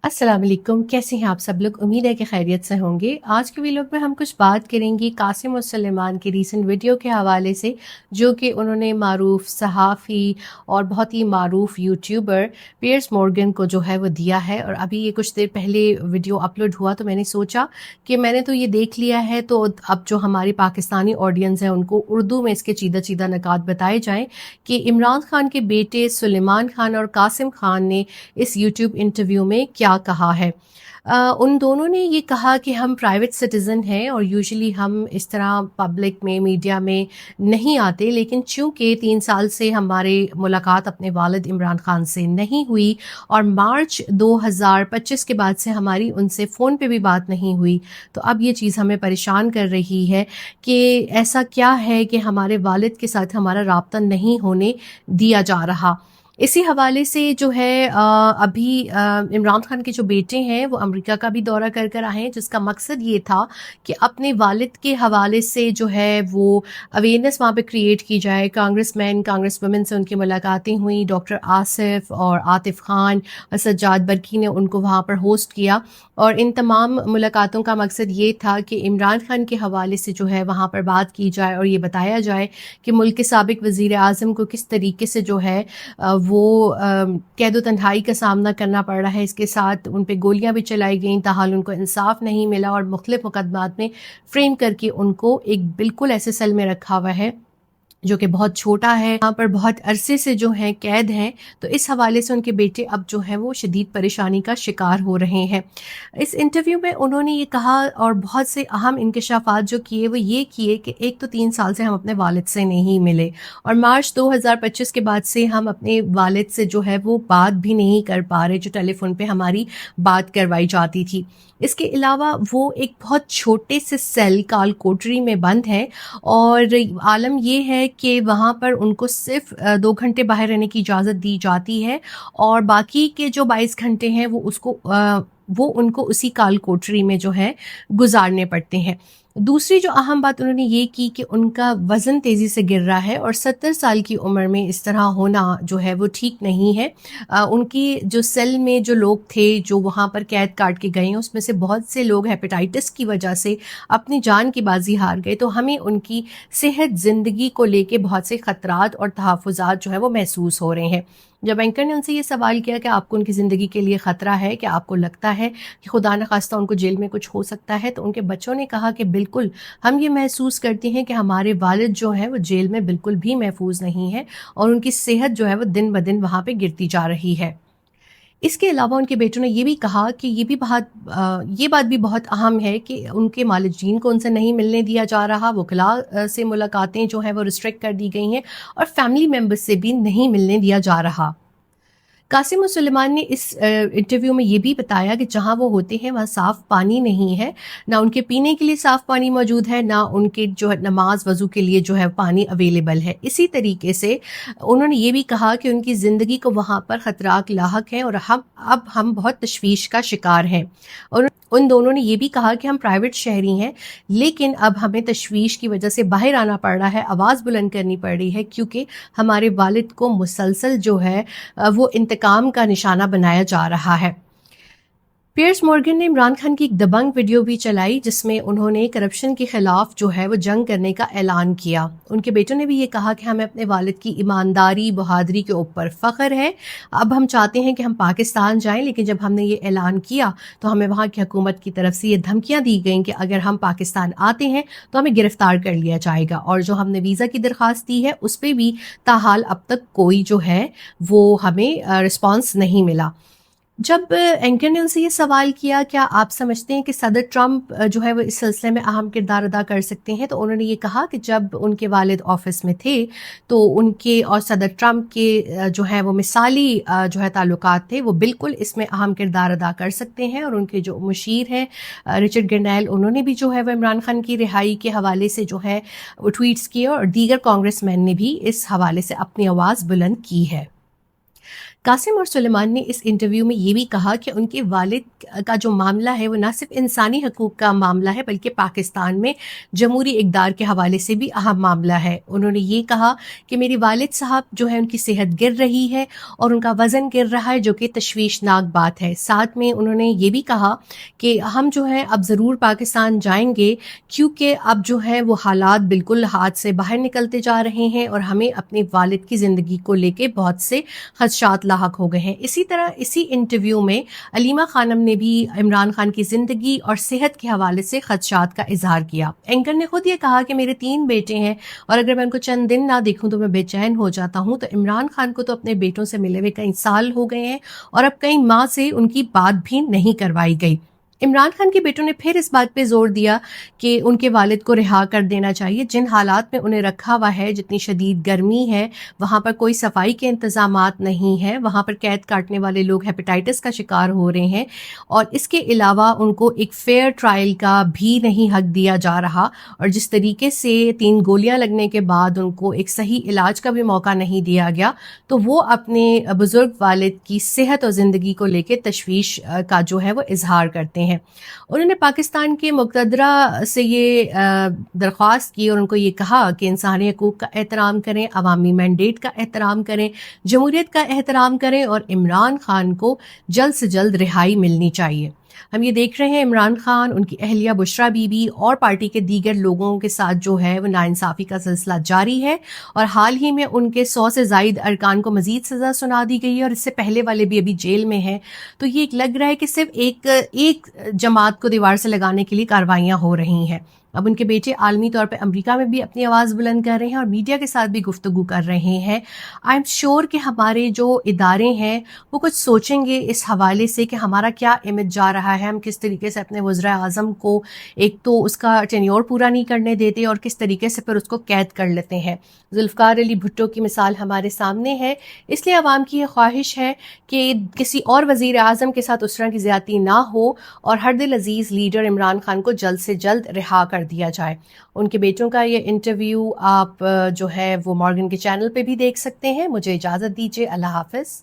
अस्सलाम वालेकुम, कैसे हैं आप सब लोग। उम्मीद है कि खैरियत से होंगे। आज के व्लॉग में हम कुछ बात करेंगे कासिम और सुलेमान की रीसेंट वीडियो के हवाले से, जो कि उन्होंने मारूफ सहाफ़ी और बहुत ही मारूफ यूट्यूबर पियर्स मॉर्गन को जो है वो दिया है। और अभी ये कुछ देर पहले वीडियो अपलोड हुआ तो मैंने सोचा कि मैंने तो ये देख लिया है, तो अब जो हमारी पाकिस्तानी ऑडियंस है उनको उर्दू में इसके चीदा चीदा नकात बताए जाएँ कि इमरान खान के बेटे सुलेमान खान और कासिम खान ने इस यूट्यूब इंटरव्यू में क्या कहा है। उन दोनों ने ये कहा कि हम प्राइवेट सिटीज़न हैं और यूजुअली हम इस तरह पब्लिक में मीडिया में नहीं आते, लेकिन चूँकि 3 साल से हमारे मुलाकात अपने वालिद इमरान खान से नहीं हुई और मार्च 2025 के बाद से हमारी उनसे फ़ोन पे भी बात नहीं हुई, तो अब ये चीज़ हमें परेशान कर रही है कि ऐसा क्या है कि हमारे वालिद के साथ हमारा राब्ता नहीं होने दिया जा रहा। इसी हवाले से जो है अभी इमरान खान के जो बेटे हैं वो अमेरिका का भी दौरा कर आए हैं, जिसका मकसद ये था कि अपने वालिद के हवाले से जो है वो अवेयरनेस वहाँ पे क्रिएट की जाए। कांग्रेसमैन कांग्रेस वुमेन से उनकी मुलाकातें हुई, डॉक्टर आसिफ और आतिफ खान और सज्जाद बरकी ने उनको वहाँ पर होस्ट किया और इन तमाम मुलाकातों का मकसद ये था कि इमरान खान के हवाले से जो है वहाँ पर बात की जाए और ये बताया जाए कि मुल्क के साबिक वज़ीर आज़म को किस तरीके से जो है वो कैद तन्हाई का सामना करना पड़ रहा है। इसके साथ उन पे गोलियां भी चलाई गईं, ताहाल उनको इंसाफ नहीं मिला और मुख्तलिफ मुकदमात में फ्रेम करके उनको एक बिल्कुल ऐसे सेल में रखा हुआ है जो कि बहुत छोटा है, यहाँ पर बहुत अरसे से जो है कैद हैं। तो इस हवाले से उनके बेटे अब जो है वो शदीद परेशानी का शिकार हो रहे हैं। इस इंटरव्यू में उन्होंने ये कहा और बहुत से अहम इंकशाफात जो किए वो ये किए कि एक तो 3 साल से हम अपने वालिद से नहीं मिले और मार्च 2025 के बाद से हम अपने वालिद से जो है वो बात भी नहीं कर पा रहे, जो टेलीफोन पे हमारी बात करवाई जाती थी। इसके अलावा वो एक बहुत छोटे से सेल काल कोठरी में बंद है और आलम ये है कि वहाँ पर उनको सिर्फ 2 घंटे बाहर रहने की इजाज़त दी जाती है और बाकी के जो 22 घंटे हैं वो उनको उसी काल कोठरी में जो है गुजारने पड़ते हैं। दूसरी जो अहम बात उन्होंने ये की कि उनका वज़न तेज़ी से गिर रहा है और 70 साल की उम्र में इस तरह होना जो है वो ठीक नहीं है। उनकी जो सेल में जो लोग थे जो वहाँ पर कैद काट के गए हैं, उसमें से बहुत से लोग हेपेटाइटिस की वजह से अपनी जान की बाजी हार गए। तो हमें उनकी सेहत ज़िंदगी को लेके बहुत से ख़तरात और तहफ़्फ़ुज़ात जो है वो महसूस हो रहे हैं। जब एंकर ने उनसे ये सवाल किया कि आपको उनकी ज़िंदगी के लिए ख़तरा है, कि आपको लगता है कि खुदा न खास्ता उनको जेल में कुछ हो सकता है, तो उनके बच्चों ने कहा कि बिल्कुल हम ये महसूस करते हैं कि हमारे वालिद जो हैं वो जेल में बिल्कुल भी महफूज नहीं है और उनकी सेहत जो है वो दिन ब दिन वहाँ पे गिरती जा रही है। इसके अलावा उनके बेटों ने ये भी कहा कि ये बात भी बहुत अहम है कि उनके मालिकीन को उनसे नहीं मिलने दिया जा रहा, वकला से मुलाकातें जो हैं वो रिस्ट्रिक्ट कर दी गई हैं और फैमिली मेम्बर्स से भी नहीं मिलने दिया जा रहा। कासिम और सुलेमान ने इस इंटरव्यू में ये भी बताया कि जहाँ वो होते हैं वहाँ साफ़ पानी नहीं है, ना उनके पीने के लिए साफ़ पानी मौजूद है, ना उनके जो है नमाज वज़ू के लिए जो है पानी अवेलेबल है। इसी तरीके से उन्होंने ये भी कहा कि उनकी ज़िंदगी को वहाँ पर ख़तरात लाहक हैं और हम बहुत तशवीश का शिकार हैं। और उन दोनों ने ये भी कहा कि हम प्राइवेट शहरी हैं, लेकिन अब हमें तशवीश की वजह से बाहर आना पड़ रहा है, आवाज़ बुलंद करनी पड़ रही है, क्योंकि हमारे वालिद को मुसलसल जो है वो इंतकाम का निशाना बनाया जा रहा है। पियर्स मॉर्गन ने इमरान खान की एक दबंग वीडियो भी चलाई जिसमें उन्होंने करप्शन के खिलाफ जो है वो जंग करने का ऐलान किया। उनके बेटों ने भी ये कहा कि हमें अपने वालिद की ईमानदारी बहादुरी के ऊपर फ़ख्र है। अब हम चाहते हैं कि हम पाकिस्तान जाएं, लेकिन जब हमने ये ऐलान किया तो हमें वहाँ की हुकूमत की तरफ से ये धमकियाँ दी गई कि अगर हम पाकिस्तान आते हैं तो हमें गिरफ़्तार कर लिया जाएगा और जो हमने वीज़ा की दरख्वास्त दी है उस पर भी ताहाल अब तक कोई जो है वो हमें रिस्पॉन्स नहीं मिला। जब एंकर ने उनसे ये सवाल किया क्या आप समझते हैं कि सदर ट्रंप जो है वो इस सिलसिले में अहम किरदार अदा कर सकते हैं, तो उन्होंने ये कहा कि जब उनके वालिद ऑफिस में थे तो उनके और सदर ट्रंप के जो है वो मिसाली जो है ताल्लुकात थे, वो बिल्कुल इसमें अहम किरदार अदा कर सकते हैं। और उनके जो मुशीर हैं रिचर्ड गर्नेल, उन्होंने भी जो है वो इमरान खान की रिहाई के हवाले से जो है वो ट्वीट्स किए और दीगर कांग्रेसमैन ने भी इस हवाले से अपनी आवाज़ बुलंद की है। قاسم اور سلیمان نے اس انٹرویو میں یہ بھی کہا کہ ان کے والد کا جو معاملہ ہے وہ نہ صرف انسانی حقوق کا معاملہ ہے بلکہ پاکستان میں جمہوری اقدار کے حوالے سے بھی اہم معاملہ ہے۔ انہوں نے یہ کہا کہ میری والد صاحب جو ہے ان کی صحت گر رہی ہے اور ان کا وزن گر رہا ہے، جو کہ تشویشناک بات ہے۔ ساتھ میں انہوں نے یہ بھی کہا کہ ہم جو ہے اب ضرور پاکستان جائیں گے، کیونکہ اب جو ہے وہ حالات بالکل ہاتھ سے باہر نکلتے جا رہے ہیں اور ہمیں اپنے والد کی زندگی کو لے کے بہت سے خدشات لاحق ہو گئے ہیں۔ اسی طرح اسی انٹرویو میں علیمہ خانم نے بھی عمران خان کی زندگی اور صحت کے حوالے سے خدشات کا اظہار کیا۔ اینکر نے خود یہ کہا کہ میرے 3 بیٹے ہیں اور اگر میں ان کو چند دن نہ دیکھوں تو میں بے چین ہو جاتا ہوں۔ تو عمران خان کو تو اپنے بیٹوں سے ملے ہوئے کئی سال ہو گئے ہیں اور اب کئی ماہ سے ان کی بات بھی نہیں کروائی گئی۔ عمران خان کے بیٹوں نے پھر اس بات پہ زور دیا کہ ان کے والد کو رہا کر دینا چاہیے۔ جن حالات میں انہیں رکھا ہوا ہے، جتنی شدید گرمی ہے، وہاں پر کوئی صفائی کے انتظامات نہیں ہیں، وہاں پر قید کاٹنے والے لوگ ہیپیٹائٹس کا شکار ہو رہے ہیں، اور اس کے علاوہ ان کو ایک فیئر ٹرائل کا بھی نہیں حق دیا جا رہا، اور جس طریقے سے 3 گولیاں لگنے کے بعد ان کو ایک صحیح علاج کا بھی موقع نہیں دیا گیا، تو وہ اپنے بزرگ والد کی صحت اور زندگی کو لے کے تشویش کا جو ہے وہ اظہار کرتے ہیں۔ انہوں نے پاکستان کے مقتدرہ سے یہ درخواست کی اور ان کو یہ کہا کہ انسانی حقوق کا احترام کریں، عوامی مینڈیٹ کا احترام کریں، جمہوریت کا احترام کریں، اور عمران خان کو جلد سے جلد رہائی ملنی چاہیے۔ ہم یہ دیکھ رہے ہیں عمران خان، ان کی اہلیہ بشریٰ بی بی اور پارٹی کے دیگر لوگوں کے ساتھ جو ہے وہ ناانصافی کا سلسلہ جاری ہے، اور حال ہی میں ان کے 100 سے زائد ارکان کو مزید سزا سنا دی گئی ہے، اور اس سے پہلے والے بھی ابھی جیل میں ہیں۔ تو یہ لگ رہا ہے کہ صرف ایک جماعت کو دیوار سے لگانے کے لیے کاروائیاں ہو رہی ہیں۔ اب ان کے بیٹے عالمی طور پہ امریکہ میں بھی اپنی آواز بلند کر رہے ہیں اور میڈیا کے ساتھ بھی گفتگو کر رہے ہیں۔ آئی ایم شیور کہ ہمارے جو ادارے ہیں وہ کچھ سوچیں گے اس حوالے سے کہ ہمارا کیا امیج جا رہا ہے، ہم کس طریقے سے اپنے وزراء اعظم کو ایک تو اس کا ٹینیور پورا نہیں کرنے دیتے اور کس طریقے سے پھر اس کو قید کر لیتے ہیں۔ ذوالفقار علی بھٹو کی مثال ہمارے سامنے ہے، اس لیے عوام کی یہ خواہش ہے کہ کسی اور وزیر اعظم کے ساتھ اس طرح کی زیادتی نہ ہو اور ہر دل عزیز لیڈر عمران خان کو جلد سے جلد رہا کر دیا جائے۔ ان کے بیٹوں کا یہ انٹرویو آپ جو ہے وہ مارگن کے چینل پہ بھی دیکھ سکتے ہیں۔ مجھے اجازت دیجیے، اللہ حافظ۔